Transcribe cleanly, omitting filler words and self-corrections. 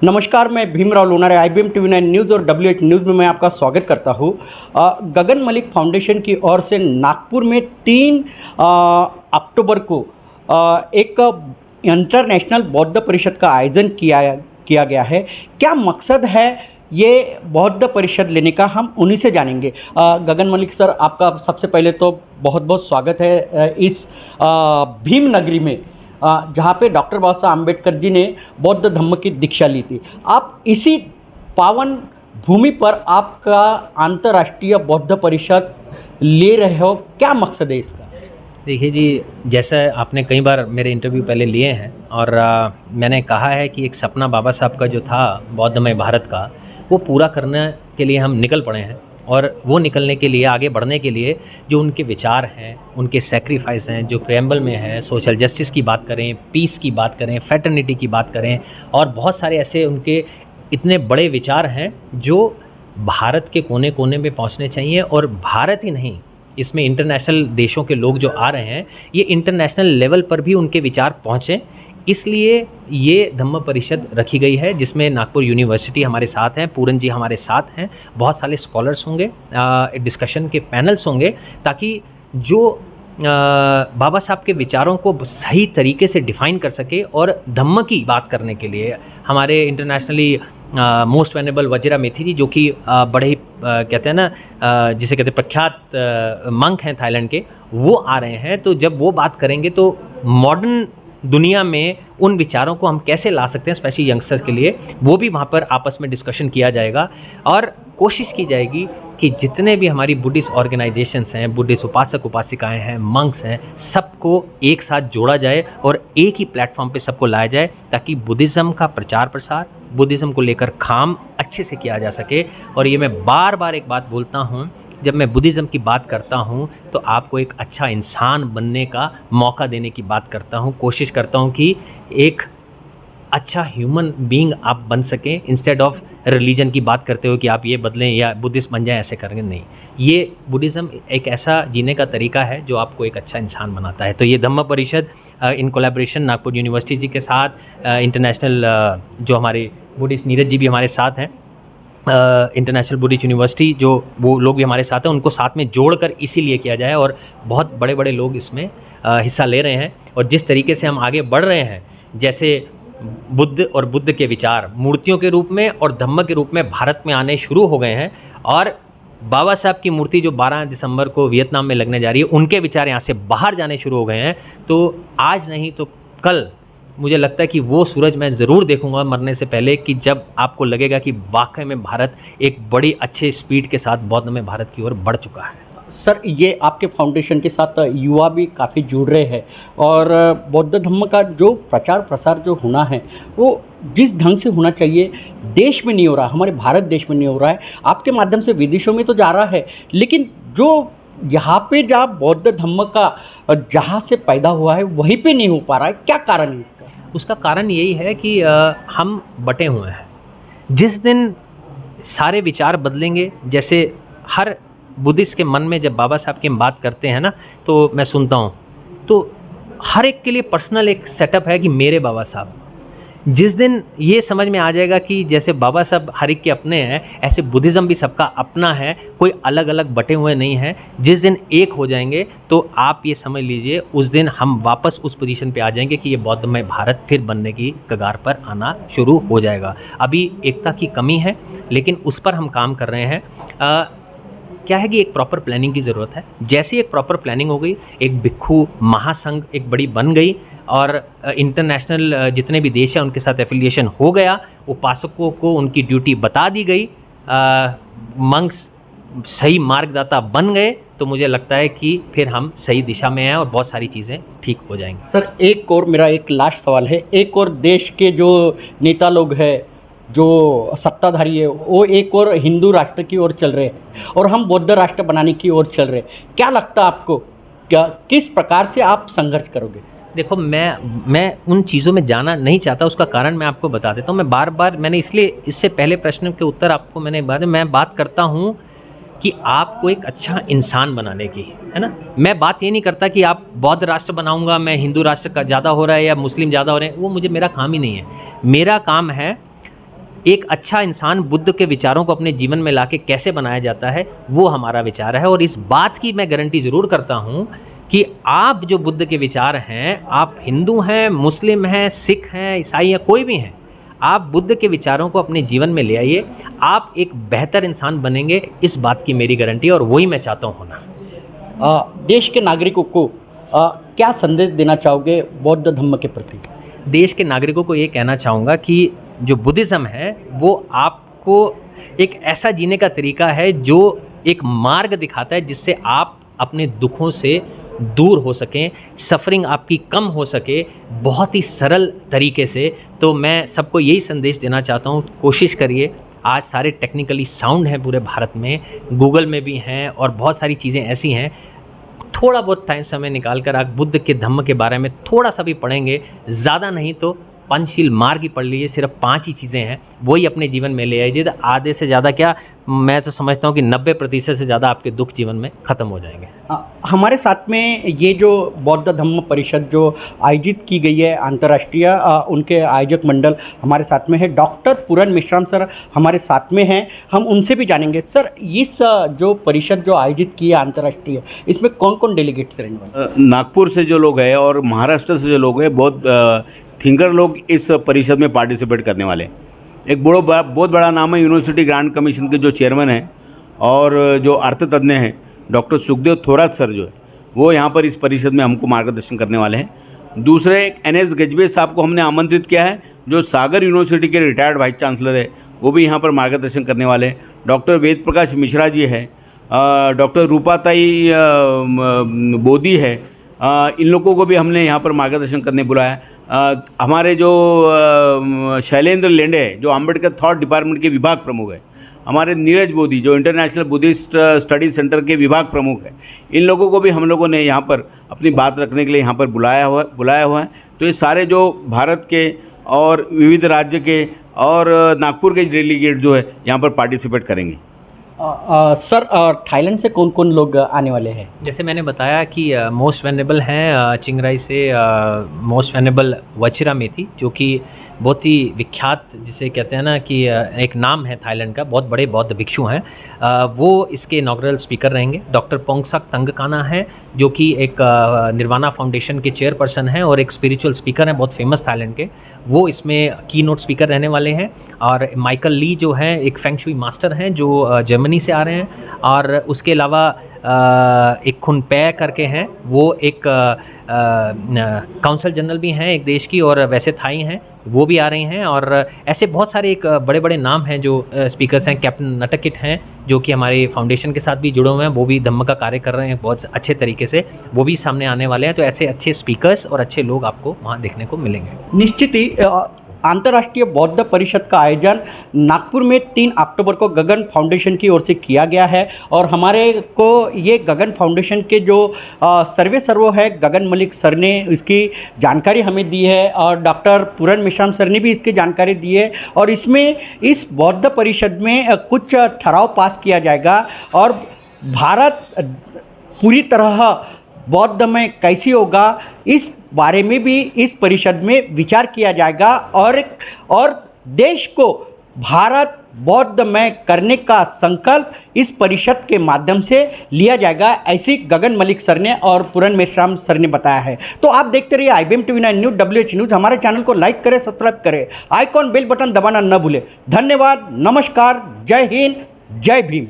नमस्कार, मैं Bhimrao Lonare IBM TV9 news और WH न्यूज़ में मैं आपका स्वागत करता हूँ। गगन मलिक फाउंडेशन की ओर से नागपुर में 3 अक्टूबर को एक इंटरनेशनल बौद्ध परिषद का आयोजन किया गया है। क्या मकसद है ये बौद्ध परिषद लेने का, हम उन्हीं से जानेंगे। गगन मलिक सर, आपका सबसे पहले तो बहुत बहुत स्वागत है इस भीम नगरी में, जहाँ पे डॉक्टर बाबा साहब अम्बेडकर जी ने बौद्ध धम्म की दीक्षा ली थी। आप इसी पावन भूमि पर आपका अंतर्राष्ट्रीय बौद्ध परिषद ले रहे हो, क्या मकसद है इसका? देखिए जी, जैसा आपने कई बार मेरे इंटरव्यू पहले लिए हैं और मैंने कहा है कि एक सपना बाबा साहब का जो था बौद्धमय भारत का, वो पूरा करने के लिए हम निकल पड़े हैं। और वो निकलने के लिए, आगे बढ़ने के लिए जो उनके विचार हैं, उनके सेक्रीफाइस हैं, जो प्रेम्बल में है, सोशल जस्टिस की बात करें, पीस की बात करें, फ्रेटर्निटी की बात करें, और बहुत सारे ऐसे उनके इतने बड़े विचार हैं जो भारत के कोने कोने में पहुंचने चाहिए। और भारत ही नहीं, इसमें इंटरनेशनल देशों के लोग जो आ रहे हैं, ये इंटरनेशनल लेवल पर भी उनके विचार पहुँचें, इसलिए ये धम्म परिषद रखी गई है, जिसमें नागपुर यूनिवर्सिटी हमारे साथ हैं, पूरन जी हमारे साथ हैं, बहुत सारे स्कॉलर्स होंगे, डिस्कशन के पैनल्स होंगे, ताकि जो बाबा साहब के विचारों को सही तरीके से डिफ़ाइन कर सके। और धम्म की बात करने के लिए हमारे इंटरनेशनली मोस्ट वेनेबल वजीरा मेथी जी, जो कि बड़े ही कहते हैं ना, जिसे कहते हैं प्रख्यात मंक हैं थाईलैंड के, वो आ रहे हैं। तो जब वो बात करेंगे तो मॉडर्न दुनिया में उन विचारों को हम कैसे ला सकते हैं, स्पेशली यंगस्टर्स के लिए, वो भी वहाँ पर आपस में डिस्कशन किया जाएगा। और कोशिश की जाएगी कि जितने भी हमारी बुद्धिस्ट ऑर्गेनाइजेशंस हैं, बुद्धिस्ट उपासक उपासिकाएं हैं, मंक्स हैं, सबको एक साथ जोड़ा जाए और एक ही प्लेटफॉर्म पे सबको लाया जाए, ताकि बुद्धिज़्म का प्रचार प्रसार, बुद्धिज़्म को लेकर काम अच्छे से किया जा सके। और ये मैं बार बार एक बात बोलता हूँ, जब मैं बुद्धिज़्म की बात करता हूँ तो आपको एक अच्छा इंसान बनने का मौका देने की बात करता हूँ। कोशिश करता हूँ कि एक अच्छा ह्यूमन बीइंग आप बन सकें, इंस्टेड ऑफ रिलीजन की बात करते हो कि आप ये बदलें या बुद्धिस्ट बन जाएं, ऐसे करेंगे नहीं। ये बुद्धिज़्म एक ऐसा जीने का तरीका है जो आपको एक अच्छा इंसान बनाता है। तो ये धम्म परिषद इन कोलैबोरेशन नागपुर यूनिवर्सिटी जी के साथ, इंटरनेशनल जो हमारे बुद्धिस्ट नीरज जी भी हमारे साथ हैं, इंटरनेशनल बुद्धिस्ट यूनिवर्सिटी, जो वो लोग भी हमारे साथ हैं, उनको साथ में जोड़कर इसीलिए किया जाए। और बहुत बड़े बड़े लोग इसमें हिस्सा ले रहे हैं। और जिस तरीके से हम आगे बढ़ रहे हैं, जैसे बुद्ध और बुद्ध के विचार मूर्तियों के रूप में और धम्म के रूप में भारत में आने शुरू हो गए हैं, और बाबा साहब की मूर्ति जो 12 दिसंबर को वियतनाम में लगने जा रही है, उनके विचार यहाँ से बाहर जाने शुरू हो गए हैं। तो आज नहीं तो कल मुझे लगता है कि वो सूरज मैं ज़रूर देखूंगा मरने से पहले, कि जब आपको लगेगा कि वाकई में भारत एक बड़ी अच्छे स्पीड के साथ बौद्ध में भारत की ओर बढ़ चुका है। सर, ये आपके फाउंडेशन के साथ युवा भी काफ़ी जुड़ रहे हैं, और बौद्ध धम्म का जो प्रचार प्रसार जो होना है, वो जिस ढंग से होना चाहिए देश में नहीं हो रहा, हमारे भारत देश में नहीं हो रहा है। आपके माध्यम से विदेशों में तो जा रहा है, लेकिन जो यहाँ पे जहाँ बौद्ध धम्म का जहाँ से पैदा हुआ है वहीं पे नहीं हो पा रहा है, क्या कारण है इसका? उसका कारण यही है कि हम बटे हुए हैं। जिस दिन सारे विचार बदलेंगे, जैसे हर बुद्धिस्ट के मन में जब बाबा साहब की हम बात करते हैं ना, तो मैं सुनता हूँ, तो हर एक के लिए पर्सनल एक सेटअप है कि मेरे बाबा साहब। जिस दिन ये समझ में आ जाएगा कि जैसे बाबा साहब हर एक के अपने हैं, ऐसे बुद्धिज़्म भी सबका अपना है, कोई अलग अलग बटे हुए नहीं हैं। जिस दिन एक हो जाएंगे तो आप ये समझ लीजिए, उस दिन हम वापस उस पोजीशन पे आ जाएंगे कि ये बौद्धमय भारत फिर बनने की कगार पर आना शुरू हो जाएगा। अभी एकता की कमी है, लेकिन उस पर हम काम कर रहे हैं। क्या है कि एक प्रॉपर प्लानिंग की ज़रूरत है। जैसे एक प्रॉपर प्लानिंग हो गई, एक भिक्खू महासंघ एक बड़ी बन गई, और इंटरनेशनल जितने भी देश हैं उनके साथ एफिलिएशन हो गया, उपासकों को उनकी ड्यूटी बता दी गई, मंक्स सही मार्गदाता बन गए, तो मुझे लगता है कि फिर हम सही दिशा में हैं और बहुत सारी चीज़ें ठीक हो जाएंगी। सर, एक और मेरा एक लास्ट सवाल है। एक और देश के जो नेता लोग हैं, जो सत्ताधारी है, वो एक और हिंदू राष्ट्र की ओर चल रहे हैं और हम बौद्ध राष्ट्र बनाने की ओर चल रहे हैं। क्या लगता है आपको, क्या किस प्रकार से आप संघर्ष करोगे? देखो, मैं उन चीज़ों में जाना नहीं चाहता। उसका कारण मैं आपको बता देता हूँ। मैं बार बार, मैंने इसलिए इससे पहले प्रश्न के उत्तर आपको मैंने मैं बात करता हूँ कि आपको एक अच्छा इंसान बनाने की, है ना। मैं बात ये नहीं करता कि आप बौद्ध राष्ट्र बनाऊंगा, मैं हिंदू राष्ट्र का ज़्यादा हो रहा है या मुस्लिम ज़्यादा हो रहे हैं, वो मेरा काम ही नहीं है। मेरा काम है एक अच्छा इंसान बुद्ध के विचारों को अपने जीवन में लाके कैसे बनाया जाता है, वो हमारा विचार है। और इस बात की मैं गारंटी ज़रूर करता हूँ कि आप जो बुद्ध के विचार हैं, आप हिंदू हैं, मुस्लिम हैं, सिख हैं, ईसाई हैं, कोई भी हैं, आप बुद्ध के विचारों को अपने जीवन में ले आइए, आप एक बेहतर इंसान बनेंगे, इस बात की मेरी गारंटी है और वही मैं चाहता हूँ होना। देश के नागरिकों को क्या संदेश देना चाहोगे बौद्ध धम्म के प्रति? देश के नागरिकों को ये कहना चाहूँगा कि जो बुद्धिज़्म है वो आपको एक ऐसा जीने का तरीका है जो एक मार्ग दिखाता है जिससे आप अपने दुखों से दूर हो सकें, सफ़रिंग आपकी कम हो सके, बहुत ही सरल तरीके से। तो मैं सबको यही संदेश देना चाहता हूँ, कोशिश करिए। आज सारे टेक्निकली साउंड हैं पूरे भारत में, गूगल में भी हैं और बहुत सारी चीज़ें ऐसी हैं। थोड़ा बहुत टाइम समय निकाल कर आप बुद्ध के धम्म के बारे में थोड़ा सा भी पढ़ेंगे, ज़्यादा नहीं तो पंचशील मार्ग ही पढ़ लीजिए, सिर्फ 5 ही चीज़ें हैं, वही अपने जीवन में ले आइए। तो आधे से ज़्यादा क्या, मैं तो समझता हूँ कि 90% से ज़्यादा आपके दुख जीवन में ख़त्म हो जाएंगे। हमारे साथ में ये जो बौद्ध धम्म परिषद जो आयोजित की गई है अंतर्राष्ट्रीय, उनके आयोजक मंडल हमारे साथ में है। डॉक्टर पूरन मेश्राम सर हमारे साथ में हैं, हम उनसे भी जानेंगे। सर, इस जो परिषद जो आयोजित की है अंतर्राष्ट्रीय, इसमें कौन कौन डेलीगेट्स रहने वाले? नागपुर से जो लोग हैं और महाराष्ट्र से जो लोग हैं, बहुत थिंकर लोग इस परिषद में पार्टिसिपेट करने वाले हैं। एक बहुत बड़ा नाम है, यूनिवर्सिटी ग्रांट कमीशन के जो चेयरमैन हैं और जो अर्थतज्ञ हैं डॉक्टर सुखदेव थोरात सर जो है, वो यहाँ पर इस परिषद में हमको मार्गदर्शन करने वाले हैं। दूसरे एक NS गजबे साहब को हमने आमंत्रित किया है, जो सागर यूनिवर्सिटी के रिटायर्ड वाइस चांसलर है, वो भी यहाँ पर मार्गदर्शन करने वाले हैं। डॉक्टर वेद प्रकाश मिश्रा जी है, डॉक्टर रूपाताई बोदी है, इन लोगों को भी हमने यहाँ पर मार्गदर्शन करने बुलाया। हमारे जो शैलेंद्र लेंडे है, जो अम्बेडकर थॉट डिपार्टमेंट के विभाग प्रमुख है, हमारे नीरज बोधी जो इंटरनेशनल बुद्धिस्ट स्टडी सेंटर के विभाग प्रमुख है, इन लोगों को भी हम लोगों ने यहाँ पर अपनी बात रखने के लिए यहाँ पर बुलाया हुआ है। तो ये सारे जो भारत के और विविध राज्य के और नागपुर के डेलीगेट जो है यहाँ पर पार्टिसिपेट करेंगे। सर, थाईलैंड से कौन कौन लोग आने वाले हैं? जैसे मैंने बताया कि मोस्ट वेनेबल हैं चिंगराई से मोस्ट वेनेबल वचिरा मेथी, जो कि बहुत ही विख्यात, जिसे कहते हैं ना कि एक नाम है थाईलैंड का, बहुत बड़े बौद्ध भिक्षु हैं, वो इसके इनॉग्रल स्पीकर रहेंगे। डॉक्टर पोंगसाक तंगकाना है, जो कि एक निर्वाणा फाउंडेशन के चेयरपर्सन हैं और एक स्पिरिचुअल स्पीकर हैं बहुत फेमस थाईलैंड के, वो इसमें की नोट स्पीकर रहने वाले हैं। और माइकल ली जो हैं एक फेंग शुई मास्टर हैं, जो जर्मनी से आ रहे हैं। और उसके अलावा एक खुनपै करके हैं, वो एक काउंसिल जनरल भी हैं एक देश की, और वैसे थाई हैं, वो भी आ रही हैं। और ऐसे बहुत सारे एक बड़े बड़े नाम हैं जो स्पीकर्स हैं। कैप्टन नटकिट हैं, जो कि हमारे फाउंडेशन के साथ भी जुड़े हुए हैं, वो भी धम्म का कार्य कर रहे हैं बहुत अच्छे तरीके से, वो भी सामने आने वाले हैं। तो ऐसे अच्छे स्पीकर्स और अच्छे लोग आपको वहाँ देखने को मिलेंगे। निश्चित ही अंतर्राष्ट्रीय बौद्ध परिषद का आयोजन नागपुर में 3 अक्टूबर को गगन फाउंडेशन की ओर से किया गया है। और हमारे को ये गगन फाउंडेशन के जो सर्वे है गगन मलिक सर ने इसकी जानकारी हमें दी है, और डॉक्टर पूरन मेश्राम सर ने भी इसकी जानकारी दी है। और इसमें इस बौद्ध परिषद में कुछ ठहराव पास किया जाएगा और भारत पूरी तरह बौद्ध में कैसी होगा, इस बारे में भी इस परिषद में विचार किया जाएगा। और देश को भारत बौद्ध में करने का संकल्प इस परिषद के माध्यम से लिया जाएगा, ऐसी गगन मलिक सर ने और पूरन मेश्राम सर ने बताया है। तो आप देखते रहिए IBM TV 9 news WH news. हमारे चैनल को लाइक करें, सब्सक्राइब करें, आइकॉन बेल बटन दबाना न भूलें। धन्यवाद, नमस्कार, जय हिंद, जय भीम।